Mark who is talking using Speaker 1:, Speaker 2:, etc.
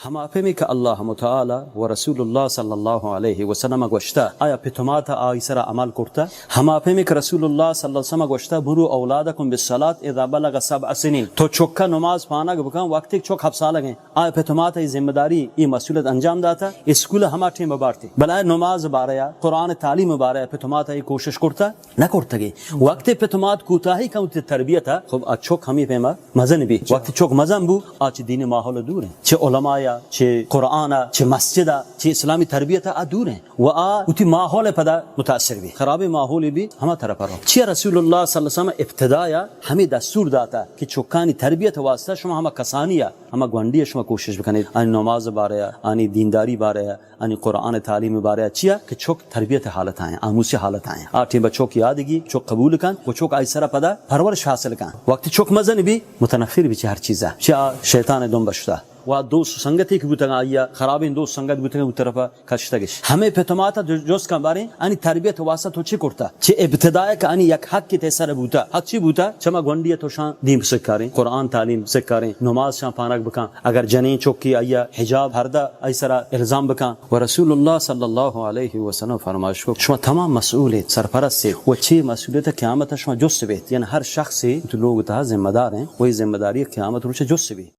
Speaker 1: हम afemi ka Allah Ta'ala wa Rasulullah sallallahu alayhi wa sallam goshta aya pitumata aisara amal kurta हम afemi ka Rasulullah sallallahu alayhi wa sallam goshta buru auladakum bis salat idha balagha sab'a sinin to chokka namaz पाना के बकाम वक्त चौक हफ्सा लगे आए फितुमात ये जिम्मेदारी ये मसूलियत अंजाम दाता स्कूल हमारे मबारती बलाय नमाज बारया कुरान तालीम बारया फितुमात ये कोशिश करता न करता गे वक्त फितुमात कोताही का उत तरबियत खूब अच्छो हमी पेमा मजन भी वक्त चौक मजन बु आज दीन माहौल दूर है चे उलमाया चे कुरान चे मस्जिदा चे इस्लामी तरबियत आ दूर है व आ उती माहौल पदा मुतासिर भी खराब माहौल भी हम तरफ पर चे रसूलुल्लाह सल्लल्लाहु अलैहि वसल्लम इब्तिदाया हमें दस्तूर दाता कि चौकानी तरबियत वास्ता शुमा हम कसानिया हम गवंडिया शुमा कोशिश बकने आनी नमाज बारया आनी दीनदारी बारया आनी कुरान तालीम बारया चिया कि चौक तरबियत हालत आए आमूसी हालत आए आठे बच्चों की यादगी चौक कबूल कान वो चौक आइसरा पदा परवरिश हासिल कान वक्त चौक मजन भी मुतनफिर भी हर चीज़ चा शैतान दुम बशता वा दोस्त संगति की बुतंगा आया खराब इन दोस्त संगत बुतंगा उतरफा खशतगिश हमें फितुमाता जोस का बारे आनी तरबियत वासा तो ची करता चे इब्तिदाय का आनी यक हक की तेसर बुता हक ची बुता चमा गवंडिया तो शान दीन से करें कुरान तालीम से करें नमाज शान पानक बका अगर जने चौकी आया हिजाब हरदा ऐसरा इल्जाम बका व रसूलुल्लाह सल्लल्लाहु अलैहि वसल्लम फरमाइश को शुमा तमाम मसूलियत सरपरस्त से वो छह मसूलियत क़यामत शुमा जुस्से यानी हर शख्स से लोग ता जिम्मेदार हैं वही जिम्मेदारी क़यामत रुचे जुस्से भी